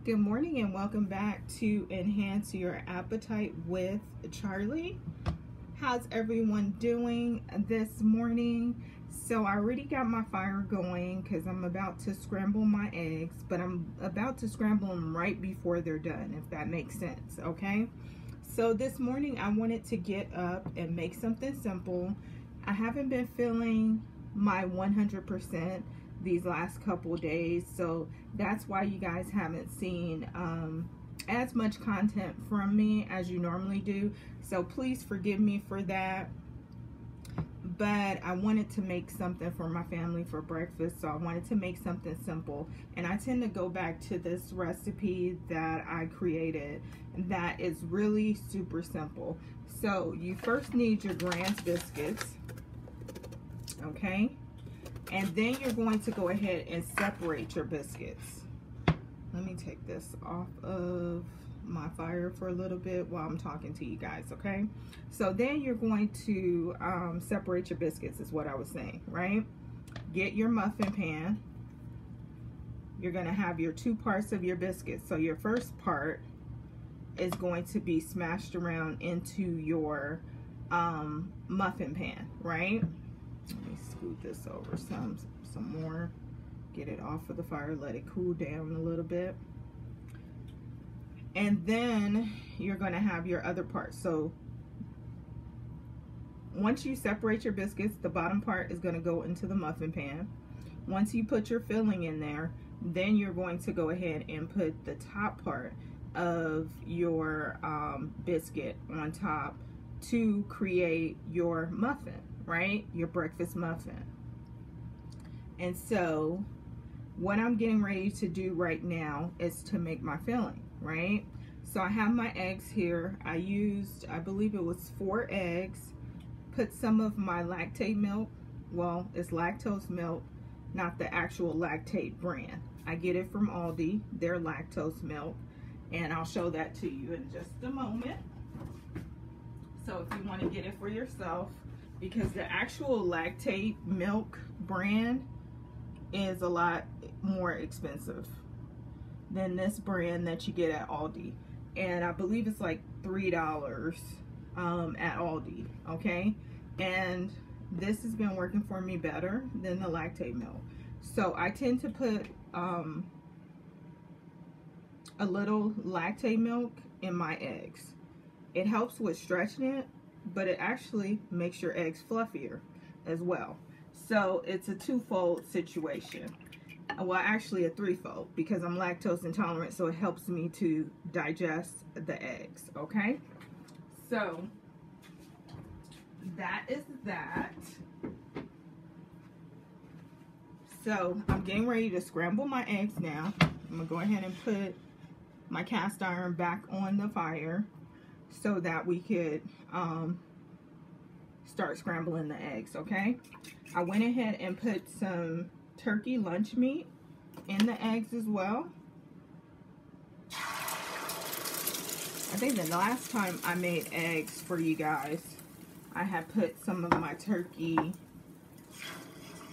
Good morning and welcome back to Enhance Your Appetite with Charlie. How's everyone doing this morning? So I already got my fire going because I'm about to scramble my eggs, but I'm about to scramble them right before they're done, if that makes sense, okay? So this morning I wanted to get up and make something simple. I haven't been feeling my 100% these last couple days, so that's why you guys haven't seen as much content from me as you normally do, so please forgive me for that. But I wanted to make something for my family for breakfast, so I wanted to make something simple, and I tend to go back to this recipe that I created that is really super simple. So you first need your Grand's biscuits, okay? And then you're going to go ahead and separate your biscuits. Let me take this off of my fire for a little bit while I'm talking to you guys, okay? So then you're going to separate your biscuits, is what I was saying, right? Get your muffin pan. You're going to have your two parts of your biscuits. So your first part is going to be smashed around into your muffin pan, right? Let me scoot this over some more. Get it off of the fire, let it cool down a little bit. And then you're going to have your other part. So once you separate your biscuits, the bottom part is going to go into the muffin pan. Once you put your filling in there, then you're going to go ahead and put the top part of your biscuit on top to create your muffin, right? Your breakfast muffin. And so what I'm getting ready to do right now is to make my filling, right? So I have my eggs here. I used, I believe it was 4 eggs. Put some of my lactate milk. Well, it's lactose milk, not the actual lactate brand. I get it from Aldi, their lactose milk, and I'll show that to you in just a moment. So if you want to get it for yourself, because the actual lactate milk brand is a lot more expensive than this brand that you get at Aldi, and I believe it's like $3 at Aldi, okay? And this has been working for me better than the lactate milk. So I tend to put a little lactate milk in my eggs. It helps with stretching it, but it actually makes your eggs fluffier as well. So it's a twofold situation. Well, actually a threefold, because I'm lactose intolerant, so it helps me to digest the eggs, okay? So that is that. So I'm getting ready to scramble my eggs now. I'm gonna go ahead and put my cast iron back on the fire so that we could start scrambling the eggs, okay? I went ahead and put some turkey lunch meat in the eggs as well. I think the last time I made eggs for you guys, I had put some of my turkey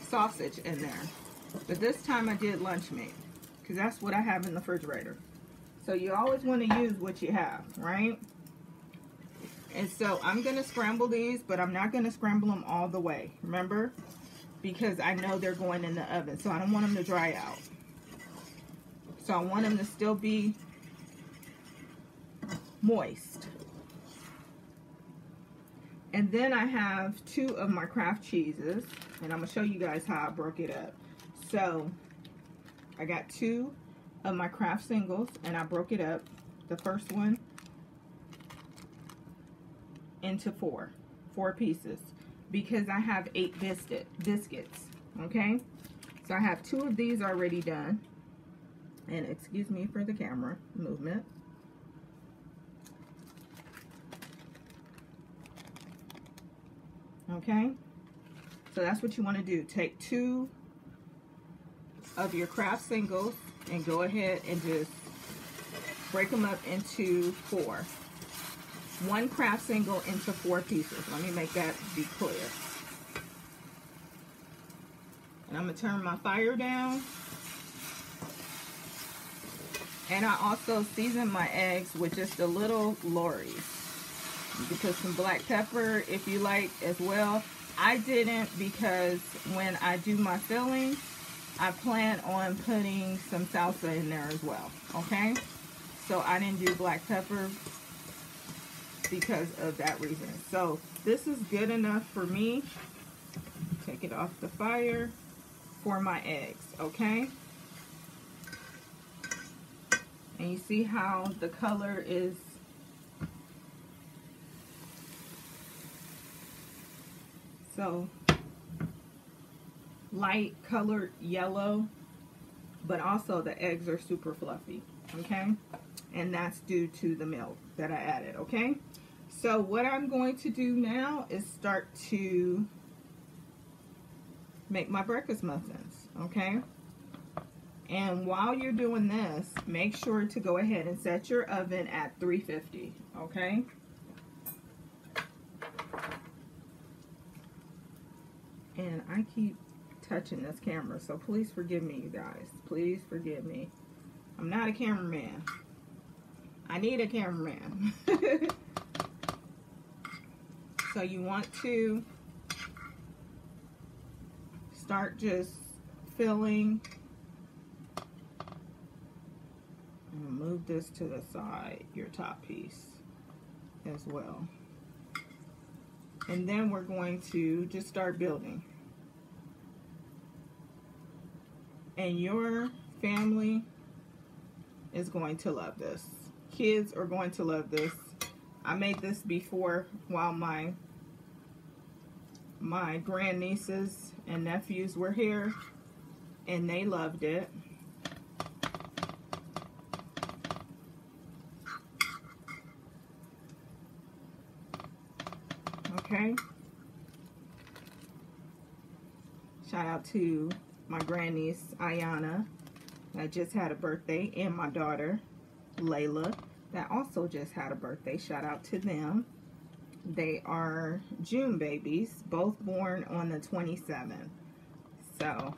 sausage in there. But this time I did lunch meat, because that's what I have in the refrigerator. So you always want to use what you have, right? And so I'm going to scramble these, but I'm not going to scramble them all the way, remember? Because I know they're going in the oven, so I don't want them to dry out. So I want them to still be moist. And then I have 2 of my Kraft cheeses, and I'm going to show you guys how I broke it up. So I got 2 of my Kraft singles, and I broke it up, the first one, into 4 pieces, because I have 8 biscuits, okay? So I have 2 of these already done, and excuse me for the camera movement. Okay, so that's what you want to do. Take 2 of your Kraft singles and go ahead and just break them up into 4. 1 Kraft single into 4 pieces. Let me make that be clear. And I'm going to turn my fire down. And I also season my eggs with just a little Lorry's. You can put some black pepper if you like as well. I didn't, because when I do my filling, I plan on putting some salsa in there as well, okay? So I didn't do black pepper because of that reason. So this is good enough for me. Take it off the fire for my eggs, okay? And you see how the color is so light colored yellow, but also the eggs are super fluffy, okay? And that's due to the milk that I added, okay? So what I'm going to do now is start to make my breakfast muffins, okay? And while you're doing this, make sure to go ahead and set your oven at 350, okay? And I keep touching this camera, so please forgive me, you guys. Please forgive me. I'm not a cameraman. I need a cameraman. So you want to start just filling. I'm going to move this to the side, your top piece as well. And then we're going to just start building. And your family is going to love this. Kids are going to love this. I made this before while my grandnieces and nephews were here, and they loved it. Okay. Shout out to my grandniece Ayana that just had a birthday, and my daughter Layla that also just had a birthday. Shout out to them. They are June babies, both born on the 27th. So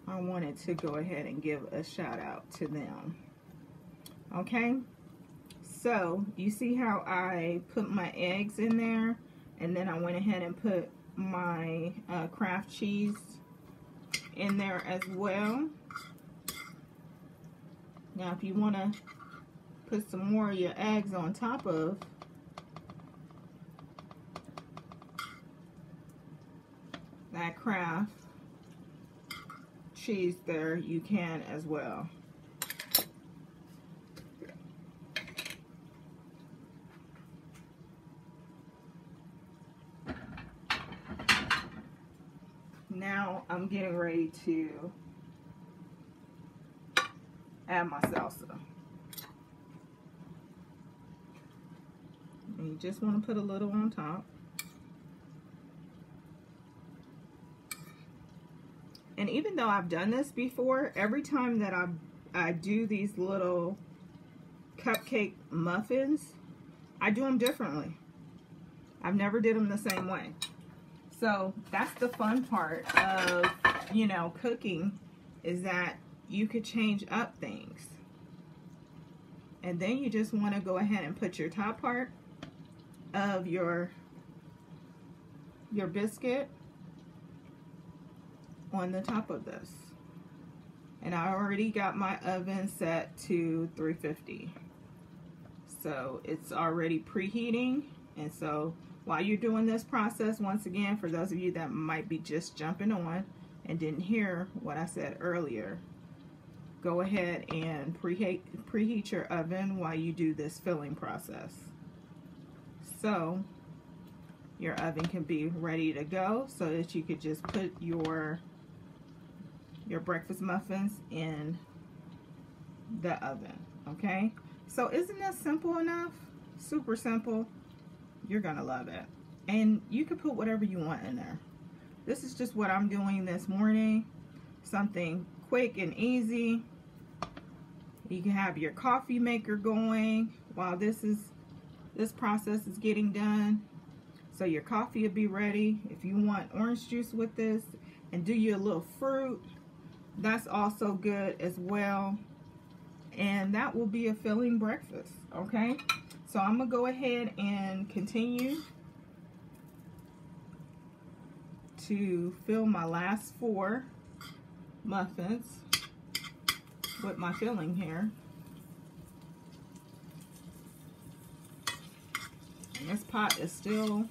I wanted to go ahead and give a shout out to them. Okay, so you see how I put my eggs in there, and then I went ahead and put my Kraft cheese in there as well. Now if you want to put some more of your eggs on top of that Kraft cheese there, you can as well. Now I'm getting ready to add my salsa. And you just want to put a little on top. And even though I've done this before, every time that I do these little cupcake muffins, I do them differently. I've never did them the same way. So that's the fun part of, you know, cooking, is that you could change up things. And then you just want to go ahead and put your top part of your biscuit on the top of this. And I already got my oven set to 350. So it's already preheating. And so while you're doing this process, once again, for those of you that might be just jumping on and didn't hear what I said earlier, go ahead and preheat your oven while you do this filling process. So your oven can be ready to go, so that you could just put your breakfast muffins in the oven. Okay, so isn't that simple enough? Super simple. You're gonna love it. And you can put whatever you want in there. This is just what I'm doing this morning. Something quick and easy. You can have your coffee maker going while this process is getting done. So your coffee will be ready. If you want orange juice with this and do you a little fruit, that's also good as well. And that will be a filling breakfast, okay? So I'm gonna go ahead and continue to fill my last 4 muffins with my filling here. And this pot is still,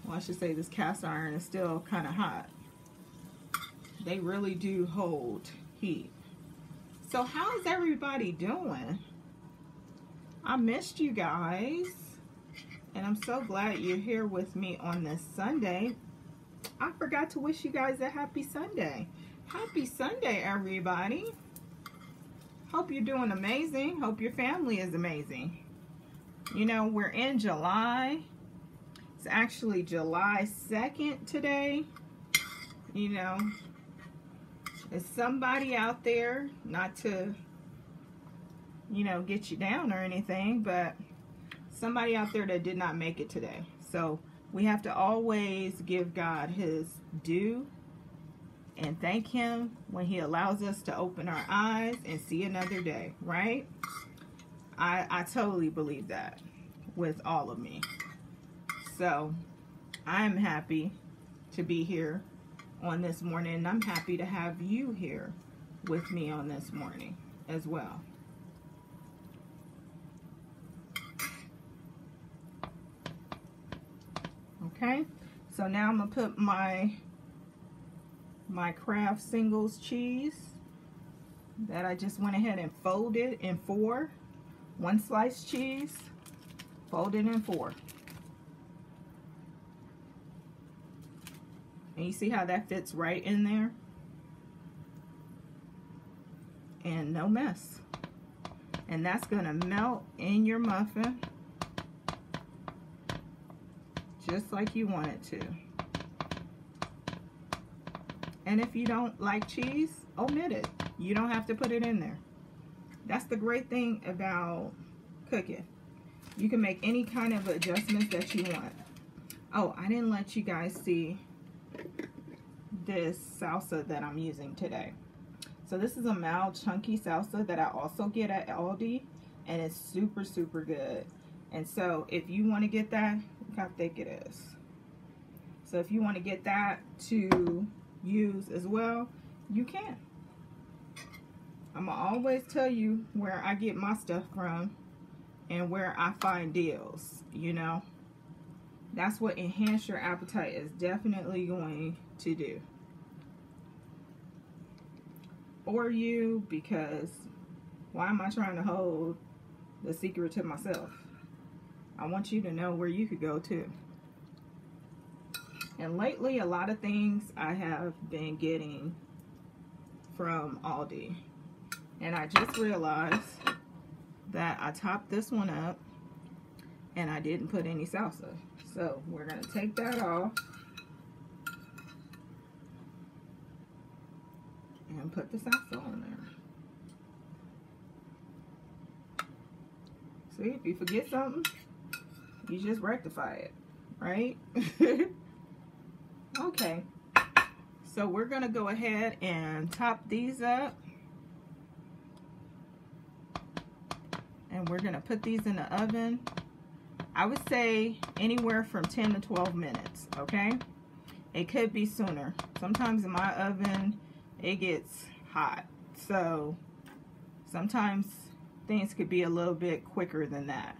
well, I should say this cast iron is still kind of hot. They really do hold heat. So how's everybody doing? I missed you guys, and I'm so glad you're here with me on this Sunday. I forgot to wish you guys a happy Sunday. Happy Sunday, everybody. Hope you're doing amazing. Hope your family is amazing. You know, we're in July. It's actually July 2nd today. You know, there's somebody out there, not to, you know, get you down or anything, but somebody out there that did not make it today. So we have to always give God his due and thank him when he allows us to open our eyes and see another day, right? I totally believe that with all of me. So I'm happy to be here on this morning, and I'm happy to have you here with me on this morning as well. Okay, so now I'm gonna put my Kraft singles cheese that I just went ahead and folded in 4. 1 slice cheese, folded in 4. And you see how that fits right in there? And no mess. And that's gonna melt in your muffin just like you want it to. And if you don't like cheese, omit it. You don't have to put it in there. That's the great thing about cooking. You can make any kind of adjustments that you want. Oh, I didn't let you guys see this salsa that I'm using today. So this is a mild chunky salsa that I also get at Aldi, and it's super, super good. And so if you want to get that, look how thick it is. So if you want to get that to use as well, you can. I'm gonna always tell you where I get my stuff from and where I find deals, you know. That's what Enhance Your Appetite is definitely going to do for you, because why am I trying to hold the secret to myself? I want you to know where you could go to. And lately, a lot of things I have been getting from Aldi. And I just realized that I topped this one up and I didn't put any salsa. So we're going to take that off and put the salsa on there. See, if you forget something, you just rectify it, right? Okay, so we're going to go ahead and top these up. And we're going to put these in the oven. I would say anywhere from 10 to 12 minutes, okay? It could be sooner. Sometimes in my oven, it gets hot. So sometimes things could be a little bit quicker than that.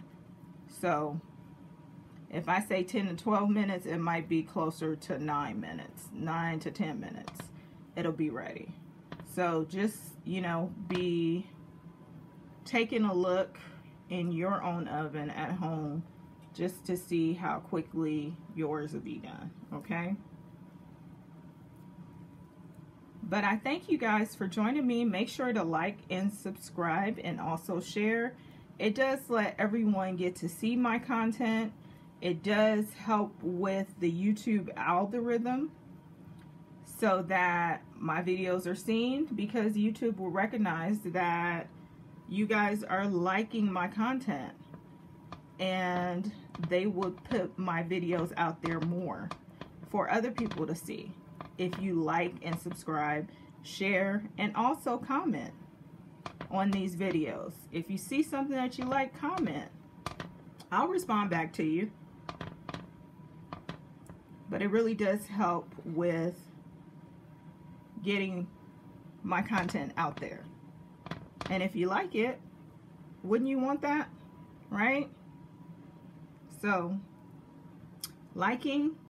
So if I say 10 to 12 minutes, it might be closer to 9 minutes, 9 to 10 minutes. It'll be ready. So just, you know, be taking a look in your own oven at home just to see how quickly yours will be done, okay? But I thank you guys for joining me. Make sure to like and subscribe and also share. It does let everyone get to see my content. It does help with the YouTube algorithm so that my videos are seen, because YouTube will recognize that you guys are liking my content, and they would put my videos out there more for other people to see. If you like and subscribe, share, and also comment on these videos. If you see something that you like, comment. I'll respond back to you. But it really does help with getting my content out there. And if you like it, wouldn't you want that? Right? So, liking,